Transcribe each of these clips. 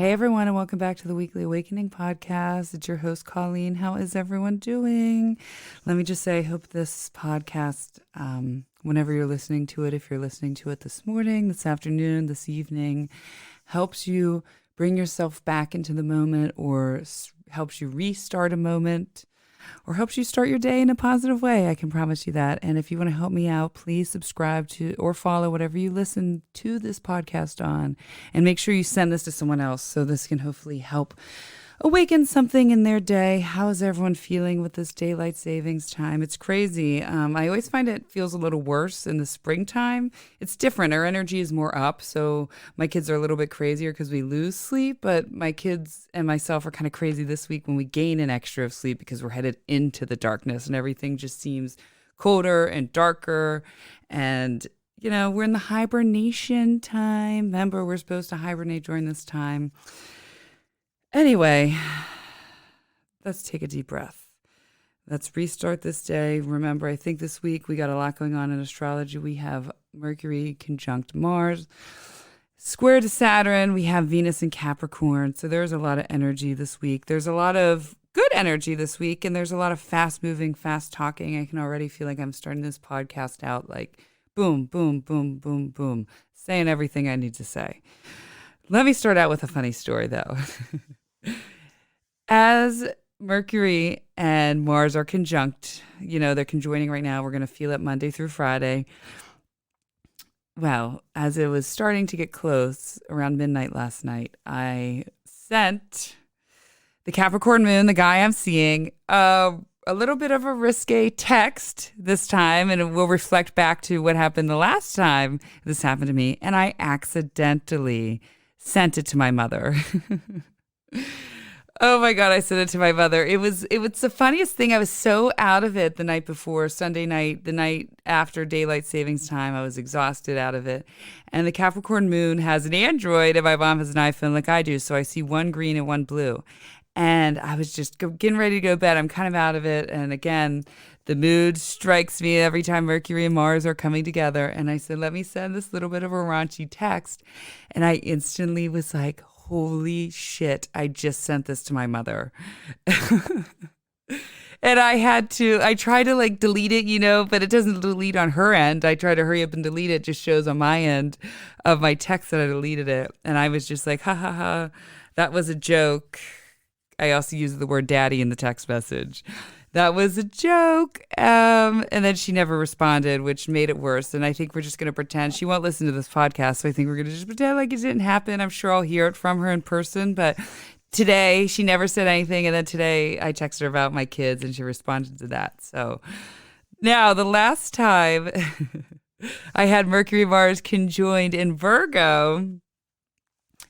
Hey everyone, and welcome back to the Weekly Awakening podcast. It's your host, Colleen. How is everyone doing? Let me just say, I hope this podcast, whenever you're listening to it, if you're listening to it this morning, this afternoon, this evening, helps you bring yourself back into the moment, or helps you restart a moment, or helps you start your day in a positive way. I can promise you that. And if you want to help me out, please subscribe to or follow whatever you listen to this podcast on. And make sure you send this to someone else so this can hopefully help awaken something in their day. How is everyone feeling with this daylight savings time? It's crazy. I always find it feels a little worse in the springtime. It's different. Our energy is more up. So my kids are a little bit crazier because we lose sleep, but my kids and myself are kind of crazy this week when we gain an extra of sleep because we're headed into the darkness and everything just seems colder and darker. And, you know, we're in the hibernation time. Remember, we're supposed to hibernate during this time. Anyway, let's take a deep breath. Let's restart this day. Remember, I think this week we got a lot going on in astrology. We have Mercury Conjunct Mars, square to Saturn. We have Venus in Capricorn. So there's a lot of energy this week. There's a lot of good energy this week, and there's a lot of fast moving, fast talking. I can already feel like I'm starting this podcast out like boom, boom, boom, boom, boom, saying everything I need to say. Let me start out with a funny story, though. As Mercury and Mars are conjunct, you know, they're conjoining right now. We're going to feel it Monday through Friday. Well, as it was starting to get close around midnight last night, I sent the Capricorn moon, the guy I'm seeing, a little bit of a risque text this time, and it will reflect back to what happened the last time this happened to me. And I accidentally sent it to my mother. Oh my God, I sent it to my mother. It was the funniest thing. I was so out of it the night before, Sunday night, the night after daylight savings time. I was exhausted out of it. And the Capricorn moon has an Android and my mom has an iPhone like I do. So I see one green and one blue. And I was just getting ready to go to bed. I'm kind of out of it. And again, the mood strikes me every time Mercury and Mars are coming together. And I said, let me send this little bit of a raunchy text. And I instantly was like, holy shit, I just sent this to my mother. And I tried to like delete it, you know, but it doesn't delete on her end. I try to hurry up and delete it. It just shows on my end of my text that I deleted it. And I was just like, ha ha ha, that was a joke. I also used the word daddy in the text message. That was a joke. And then she never responded, which made it worse. And I think we're just going to pretend. She won't listen to this podcast, so I think we're going to just pretend like it didn't happen. I'm sure I'll hear it from her in person. But today, she never said anything. And then today, I texted her about my kids, and she responded to that. So now, the last time I had Mercury Mars conjoined in Virgo,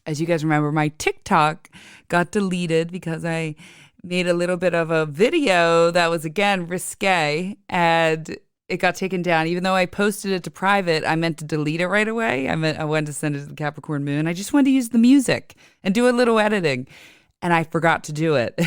as you guys remember, my TikTok got deleted because I made a little bit of a video that was, again, risque, and it got taken down. Even though I posted it to private, I meant to delete it right away. I wanted to send it to the Capricorn moon. I just wanted to use the music and do a little editing, and I forgot to do it.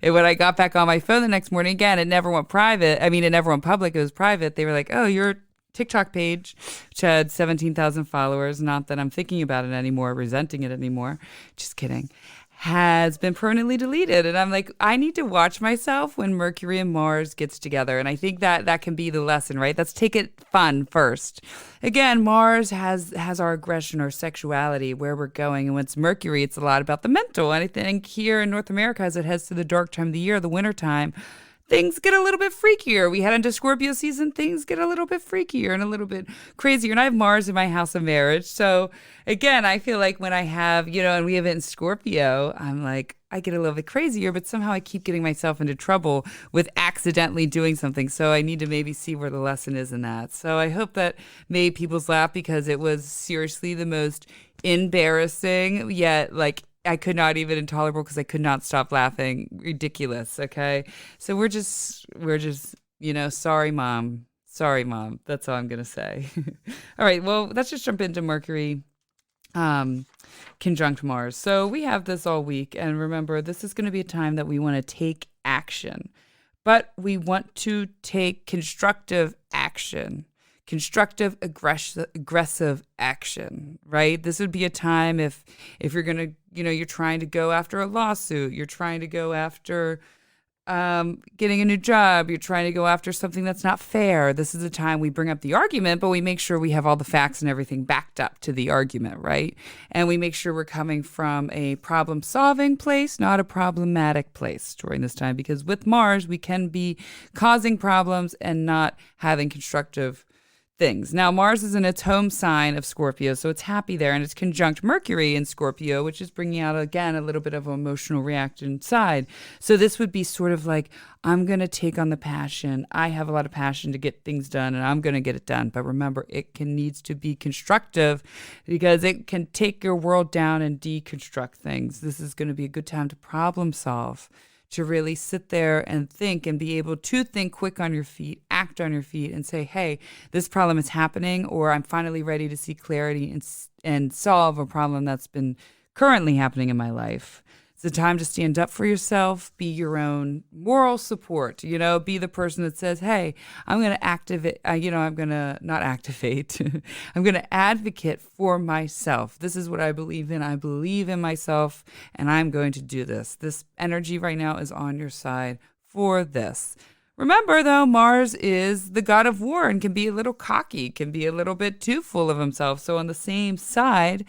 And when I got back on my phone the next morning, again, it never went private. I mean, it never went public. It was private. They were like, oh, your TikTok page, which had 17,000 followers, not that I'm thinking about it anymore, resenting it anymore, just kidding, has been permanently deleted. And I'm like, I need to watch myself when Mercury and Mars gets together. And I think that can be the lesson, right? Let's take it fun first. Again, Mars has our aggression or sexuality, where we're going. And when it's Mercury, it's a lot about the mental. And I think here in North America, as it heads to the dark time of the year, the winter time, things get a little bit freakier. We head into Scorpio season, things get a little bit freakier and a little bit crazier. And I have Mars in my house of marriage. So again, I feel like when I have, you know, and we have it in Scorpio, I'm like, I get a little bit crazier, but somehow I keep getting myself into trouble with accidentally doing something. So I need to maybe see where the lesson is in that. So I hope that made people's laugh, because it was seriously the most embarrassing, yet like I could not even intolerable, because I could not stop laughing. Ridiculous. Okay. So we're just, you know, sorry, mom. Sorry, mom. That's all I'm going to say. All right. Well, let's just jump into Mercury conjunct Mars. So we have this all week. And remember, this is going to be a time that we want to take action, but we want to take constructive action. constructive, aggressive action, right? This would be a time if you're going to, you're trying to go after a lawsuit, you're trying to go after getting a new job, you're trying to go after something that's not fair. This is the time we bring up the argument, but we make sure we have all the facts and everything backed up to the argument, right? And we make sure we're coming from a problem-solving place, not a problematic place during this time, because with Mars, we can be causing problems and not having constructive things. Now, Mars is in its home sign of Scorpio, so it's happy there, and it's conjunct Mercury in Scorpio, which is bringing out, again, a little bit of an emotional reaction side. So this would be sort of like, I'm going to take on the passion. I have a lot of passion to get things done, and I'm going to get it done. But remember, needs to be constructive because it can take your world down and deconstruct things. This is going to be a good time to problem solve, to really sit there and think and be able to think quick on your feet, act on your feet, and say, hey, this problem is happening, or I'm finally ready to see clarity and solve a problem that's been currently happening in my life. It's a time to stand up for yourself, be your own moral support, be the person that says, hey, I'm going to activate, I'm going to not activate, I'm going to advocate for myself. This is what I believe in. I believe in myself, and I'm going to do this. This energy right now is on your side for this. Remember, though, Mars is the god of war and can be a little cocky, can be a little bit too full of himself. So on the same side,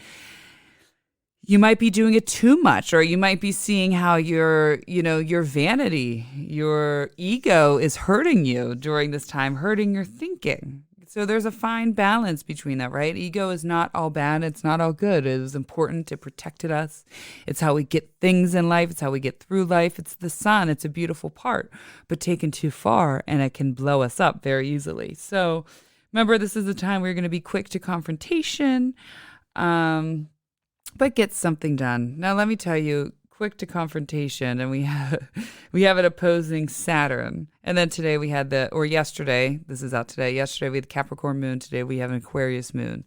you might be doing it too much, or you might be seeing how your vanity, your ego is hurting you during this time, hurting your thinking. So there's a fine balance between that, right? Ego is not all bad. It's not all good. It was important. It protected us. It's how we get things in life. It's how we get through life. It's the sun. It's a beautiful part, but taken too far, and it can blow us up very easily. So remember, this is the time we're going to be quick to confrontation, but get something done. Now, let me tell you, quick to confrontation, and we have an opposing Saturn. And then today we had yesterday, this is out today, yesterday we had the Capricorn moon, today we have an Aquarius moon.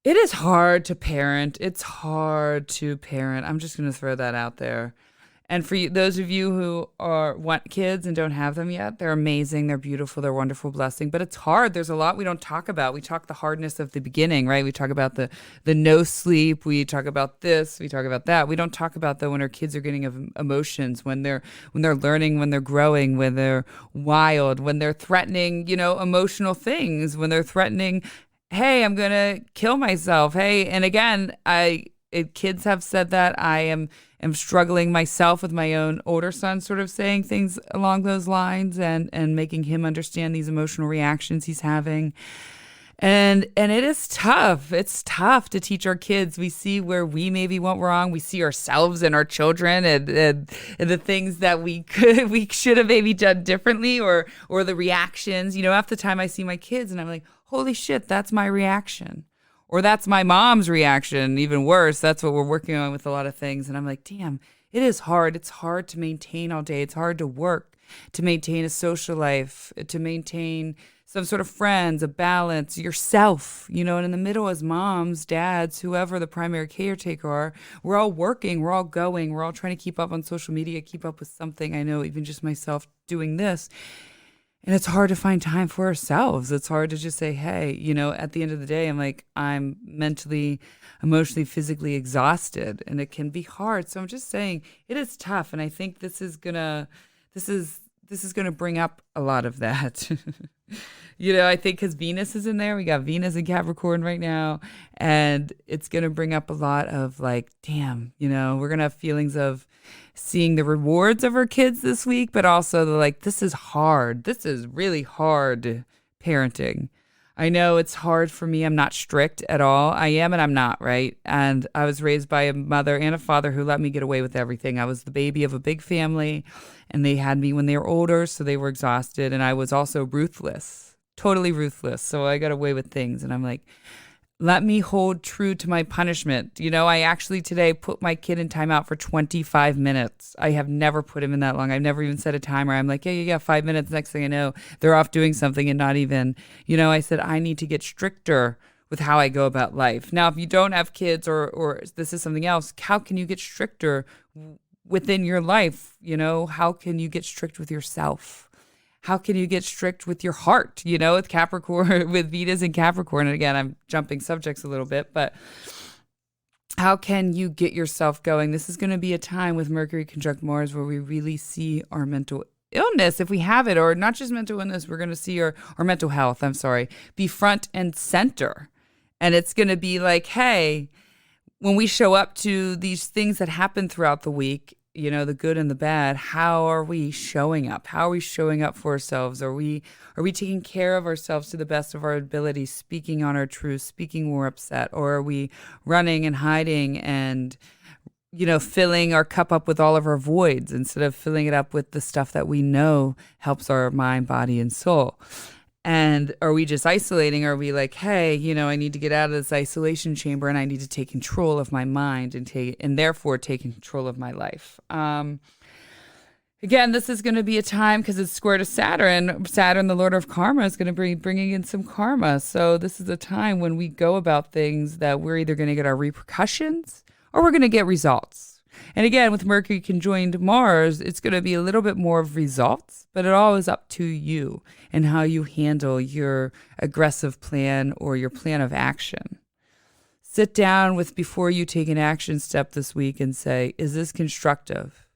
It is hard to parent. It's hard to parent. I'm just going to throw that out there. And for those of you who want kids and don't have them yet, they're amazing. They're beautiful. They're a wonderful blessing. But it's hard. There's a lot we don't talk about. We talk the hardness of the beginning, right? We talk about the no sleep. We talk about this. We talk about that. We don't talk about, though, when our kids are getting emotions, when they're learning, when they're growing, when they're wild, when they're threatening, emotional things, when they're threatening, hey, I'm going to kill myself. Hey, and again, kids have said that. I am struggling myself with my own older son, sort of saying things along those lines and making him understand these emotional reactions he's having. And it is tough. It's tough to teach our kids. We see where we maybe went wrong. We see ourselves and our children and the things that we should have maybe done differently, or the reactions. Half the time I see my kids and I'm like, holy shit, that's my reaction. Or that's my mom's reaction, even worse. That's what we're working on with a lot of things. And I'm like, damn, it is hard. It's hard to maintain all day. It's hard to work, to maintain a social life, to maintain some sort of friends, a balance, yourself, and in the middle as moms, dads, whoever the primary caretaker are, we're all working, we're all going, we're all trying to keep up on social media, keep up with something. I know even just myself doing this. And it's hard to find time for ourselves. It's hard to just say, hey, at the end of the day, I'm mentally, emotionally, physically exhausted, and it can be hard. So I'm just saying it is tough. And I think this is gonna bring up a lot of that. I think because Venus is in there. We got Venus in Capricorn right now, and it's going to bring up a lot of damn, we're going to have feelings of seeing the rewards of our kids this week, but also this is hard. This is really hard parenting. I know it's hard for me. I'm not strict at all. I am and I'm not, right? And I was raised by a mother and a father who let me get away with everything. I was the baby of a big family, and they had me when they were older, so they were exhausted. And I was also ruthless, totally ruthless. So I got away with things. And I'm like, let me hold true to my punishment. I actually today put my kid in timeout for 25 minutes. I have never put him in that long. I've never even set a timer. I'm like, yeah, 5 minutes. Next thing I know, they're off doing something and not even, I said, I need to get stricter with how I go about life. Now, if you don't have kids or this is something else, how can you get stricter within your life? How can you get strict with yourself? How can you get strict with your heart, with Capricorn, with Venus and Capricorn? And again, I'm jumping subjects a little bit, but how can you get yourself going? This is going to be a time with Mercury conjunct Mars where we really see our mental illness, if we have it, or not just mental illness, we're going to see our mental health, be front and center. And it's going to be like, hey, when we show up to these things that happen throughout the week, the good and the bad, how are we showing up? How are we showing up for ourselves? Are we taking care of ourselves to the best of our ability, speaking on our truth, speaking when we're upset? Or are we running and hiding and, filling our cup up with all of our voids instead of filling it up with the stuff that we know helps our mind, body, and soul? And are we just isolating? Are we like, hey, I need to get out of this isolation chamber and I need to take control of my mind and therefore take control of my life? Again, this is going to be a time because it's square to Saturn. Saturn, the Lord of Karma, is going to be bringing in some karma. So this is a time when we go about things that we're either going to get our repercussions or we're going to get results. And again, with Mercury conjoined Mars, it's going to be a little bit more of results, but it all is up to you and how you handle your aggressive plan or your plan of action. Sit down before you take an action step this week and say, is this constructive?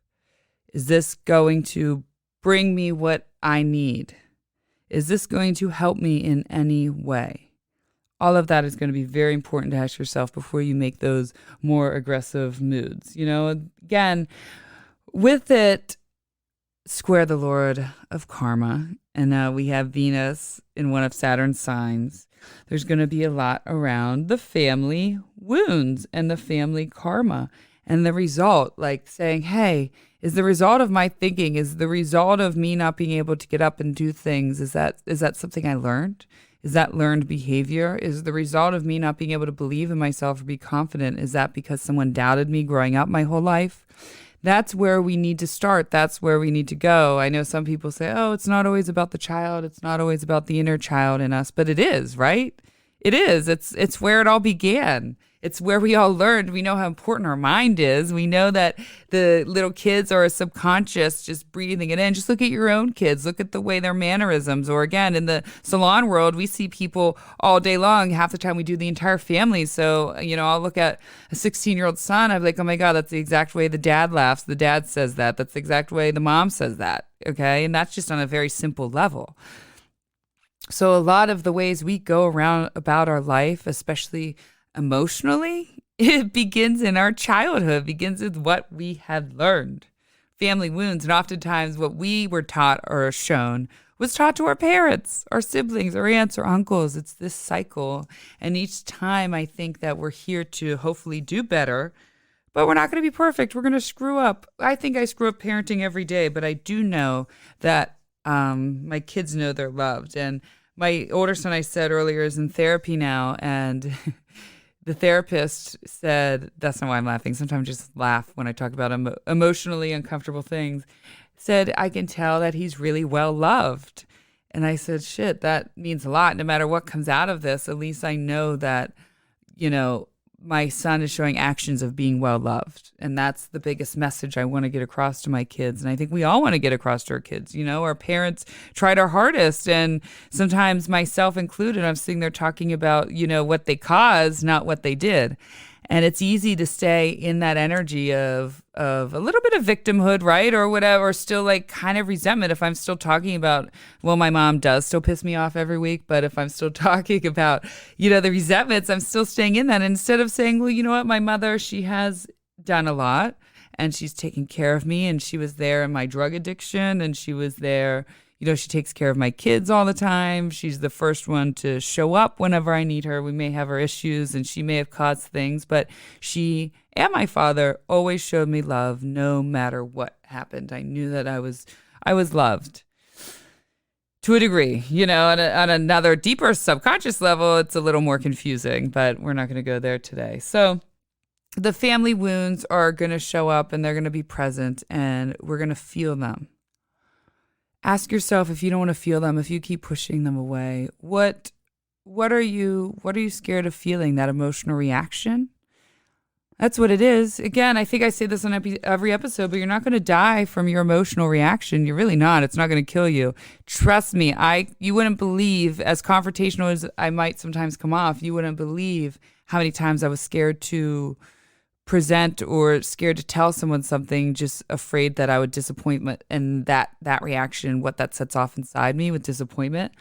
Is this going to bring me what I need? Is this going to help me in any way? All of that is going to be very important to ask yourself before you make those more aggressive moods. Again, with it, square the Lord of Karma, and now we have Venus in one of Saturn's signs. There's going to be a lot around the family wounds and the family karma. And the result, like saying, hey, is the result of my thinking, is the result of me not being able to get up and do things, is that something I learned? Is that learned behavior? Is the result of me not being able to believe in myself or be confident, is that because someone doubted me growing up my whole life? That's where we need to start. That's where we need to go. I know some people say, oh, it's not always about the child. It's not always about the inner child in us, but it is, right? It is. It's where it all began. It's where we all learned. We know how important our mind is. We know that the little kids are subconscious, just breathing it in. Just look at your own kids. Look at the way their mannerisms. Or again, in the salon world, we see people all day long. Half the time we do the entire family. So, I'll look at a 16-year-old son. I'm like, oh my God, that's the exact way the dad laughs. The dad says that. That's the exact way the mom says that. Okay. And that's just on a very simple level. So a lot of the ways we go around about our life, especially emotionally, it begins in our childhood, begins with what we had learned. Family wounds, and oftentimes what we were taught or shown was taught to our parents, our siblings, our aunts, or uncles. It's this cycle. And each time I think that we're here to hopefully do better, but we're not going to be perfect. We're going to screw up. I think I screw up parenting every day, but I do know that my kids know they're loved. And my older son, I said earlier, is in therapy now, and the therapist said, that's not why I'm laughing. Sometimes I just laugh when I talk about emotionally uncomfortable things. Said, I can tell that he's really well loved. And I said, shit, that means a lot. No matter what comes out of this, at least I know that, my son is showing actions of being well loved. And that's the biggest message I want to get across to my kids. And I think we all want to get across to our kids. Our parents tried our hardest. And sometimes myself included, I'm sitting there talking about, what they caused, not what they did. And it's easy to stay in that energy of a little bit of victimhood, right? Or whatever, or still like kind of resentment if I'm still talking about, well, my mom does still piss me off every week. But if I'm still talking about, the resentments, I'm still staying in that. And instead of saying, well, you know what, my mother, she has done a lot and she's taken care of me and she was there in my drug addiction and she was there. She takes care of my kids all the time. She's the first one to show up whenever I need her. We may have our issues and she may have caused things, but she and my father always showed me love no matter what happened. I knew that I was loved to a degree. On another deeper subconscious level, it's a little more confusing, but we're not going to go there today. So the family wounds are going to show up and they're going to be present and we're going to feel them. Ask yourself, if you don't want to feel them, if you keep pushing them away, what are you scared of feeling? That emotional reaction? That's what it is. Again, I think I say this on every episode, but you're not going to die from your emotional reaction. You're really not. It's not going to kill you. Trust me. You wouldn't believe, as confrontational as I might sometimes come off, you wouldn't believe how many times I was scared to present or scared to tell someone something, just afraid that I would disappointment and that reaction, what that sets off inside me with disappointment.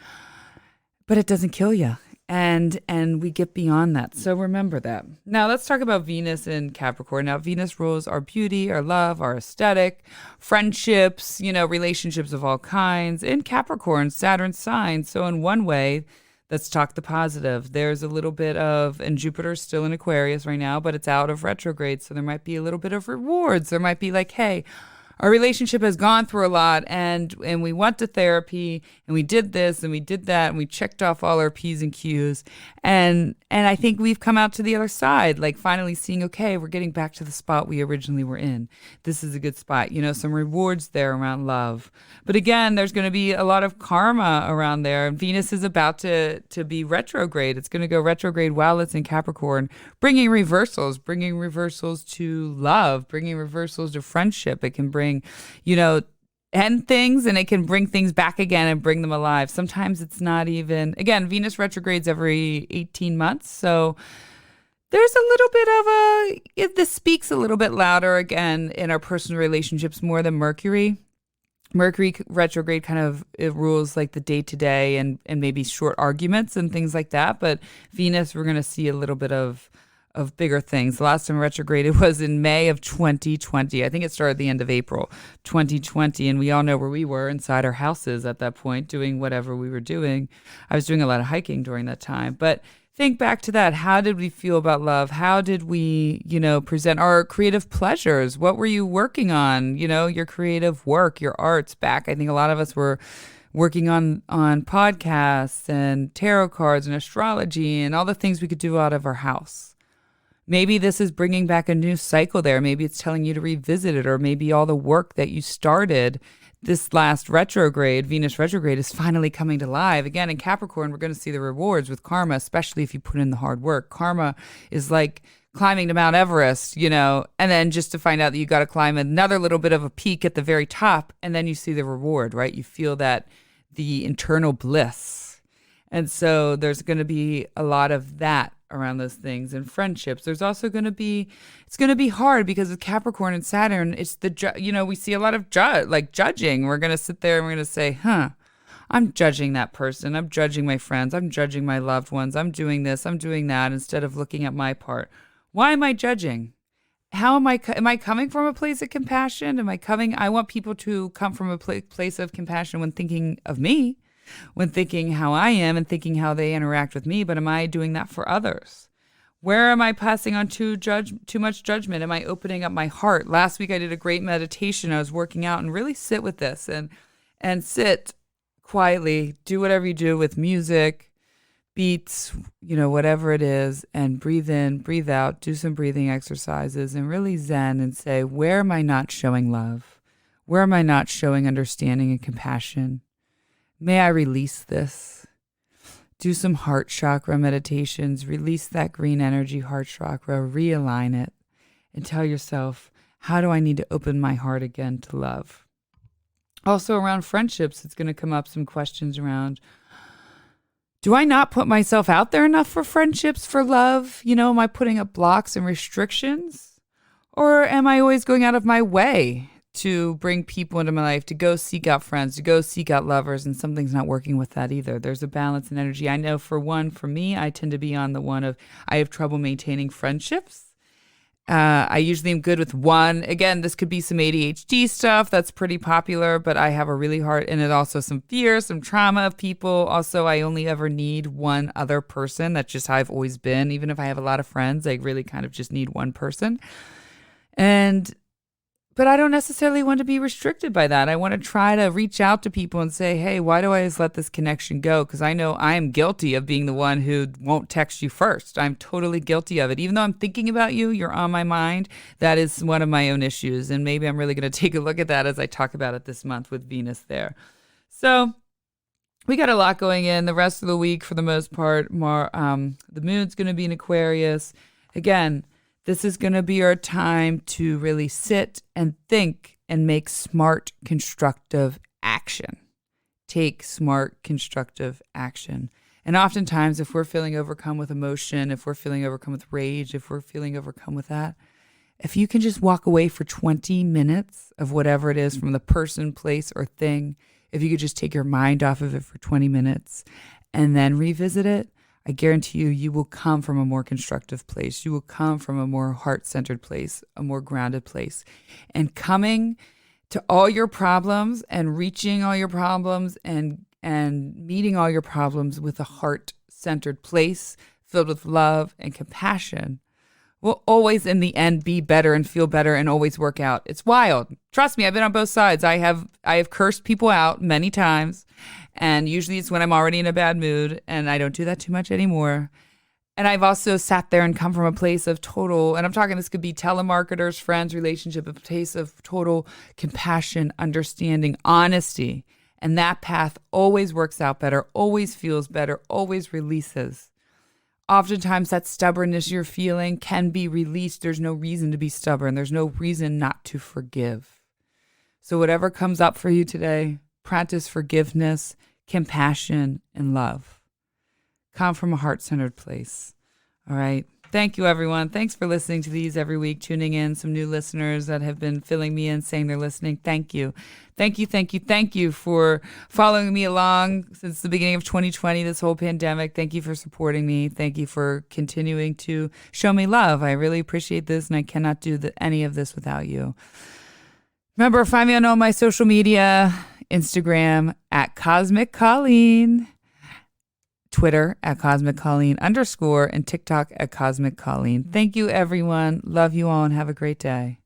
But it doesn't kill you. And we get beyond that. So remember that. Now let's talk about Venus in Capricorn. Now Venus rules our beauty, our love, our aesthetic, friendships, relationships of all kinds. In Capricorn, Saturn sign. So in one way, let's talk the positive. There's a little bit of, and Jupiter's still in Aquarius right now, but it's out of retrograde. So there might be a little bit of rewards. There might be like, hey, our relationship has gone through a lot, and we went to therapy, and we did this and we did that, and we checked off all our P's and Q's, and I think we've come out to the other side, like finally seeing, okay, we're getting back to the spot we originally were in. This is a good spot, some rewards there around love. But again, there's going to be a lot of karma around there. Venus is about to be retrograde. It's going to go retrograde while it's in Capricorn, bringing reversals to love, bringing reversals to friendship. It can bring, end things, and it can bring things back again and bring them alive. Sometimes it's not even, again, Venus retrogrades every 18 months. So there's a little bit of this speaks a little bit louder again in our personal relationships more than Mercury. Mercury retrograde kind of, it rules like the day to day and maybe short arguments and things like that. But Venus, we're going to see a little bit of bigger things. The last time retrograded was in May of 2020. I think it started at the end of April 2020. And we all know where we were inside our houses at that point, doing whatever we were doing. I was doing a lot of hiking during that time. But think back to that. How did we feel about love? How did we, present our creative pleasures? What were you working on? Your creative work, your arts back. I think a lot of us were working on podcasts and tarot cards and astrology and all the things we could do out of our house. Maybe this is bringing back a new cycle there. Maybe it's telling you to revisit it, or maybe all the work that you started this last retrograde, Venus retrograde, is finally coming to life. Again, in Capricorn, we're going to see the rewards with karma, especially if you put in the hard work. Karma is like climbing to Mount Everest, and then just to find out that you got to climb another little bit of a peak at the very top, and then you see the reward, right? You feel the internal bliss. And so there's going to be a lot of that around those things. And friendships, there's also going to be, it's going to be hard because with Capricorn and Saturn, it's we see a lot of judging. We're going to sit there and we're going to say, I'm judging that person. I'm judging my friends. I'm judging my loved ones. I'm doing this. I'm doing that, instead of looking at my part. Why am I judging? How am I coming from a place of compassion? I want people to come from a place of compassion when thinking of me, when thinking how I am and thinking how they interact with me, but am I doing that for others? Where am I passing on too much judgment? Am I opening up my heart? Last week I did a great meditation. I was working out, and really sit with this and sit quietly, do whatever you do with music, beats, whatever it is, and breathe in, breathe out, do some breathing exercises, and really zen and say, where am I not showing love? Where am I not showing understanding and compassion? May I release this. Do some heart chakra meditations. Release that green energy heart chakra. Realign it. And tell yourself, how do I need to open my heart again to love? Also around friendships, it's going to come up some questions around, do I not put myself out there enough for friendships, for love? Am I putting up blocks and restrictions? Or am I always going out of my way to bring people into my life, to go seek out friends, to go seek out lovers, and something's not working with that either? There's a balance in energy. I know for me, I tend to be on the one of, I have trouble maintaining friendships. I usually am good with one. Again, this could be some ADHD stuff that's pretty popular, but I have a really hard, and it also some fear, some trauma of people. Also, I only ever need one other person. That's just how I've always been. Even if I have a lot of friends, I really kind of just need one person. But I don't necessarily want to be restricted by that. I want to try to reach out to people and say, hey, why do I always let this connection go? Because I know I am guilty of being the one who won't text you first. I'm totally guilty of it. Even though I'm thinking about you, you're on my mind. That is one of my own issues. And maybe I'm really going to take a look at that as I talk about it this month with Venus there. So we got a lot going in the rest of the week for the most part. The moon's going to be in Aquarius. Again, This is going to be our time to really sit and think and make smart, constructive action. Take smart, constructive action. And oftentimes, if we're feeling overcome with emotion, if we're feeling overcome with rage, if we're feeling overcome with that, if you can just walk away for 20 minutes of whatever it is from the person, place, or thing, if you could just take your mind off of it for 20 minutes and then revisit it, I guarantee you, you will come from a more constructive place. You will come from a more heart-centered place, a more grounded place. And coming to all your problems and reaching all your problems and meeting all your problems with a heart-centered place filled with love and compassion will always in the end be better and feel better and always work out. It's wild. Trust me, I've been on both sides. I have cursed people out many times, and usually it's when I'm already in a bad mood, and I don't do that too much anymore. And I've also sat there and come from a place of total, and I'm talking this could be telemarketers, friends, relationship, a place of total compassion, understanding, honesty. And that path always works out better, always feels better, always releases. Oftentimes that stubbornness you're feeling can be released. There's no reason to be stubborn. There's no reason not to forgive. So whatever comes up for you today, practice forgiveness, compassion, and love. Come from a heart-centered place. All right. Thank you, everyone. Thanks for listening to these every week, tuning in. Some new listeners that have been filling me in, saying they're listening. Thank you. Thank you, thank you, thank you for following me along since the beginning of 2020, this whole pandemic. Thank you for supporting me. Thank you for continuing to show me love. I really appreciate this, and I cannot do any of this without you. Remember, find me on all my social media, Instagram at Cosmic Colleen, Twitter at Cosmic Colleen _ and TikTok at Cosmic Colleen. Thank you, everyone. Love you all and have a great day.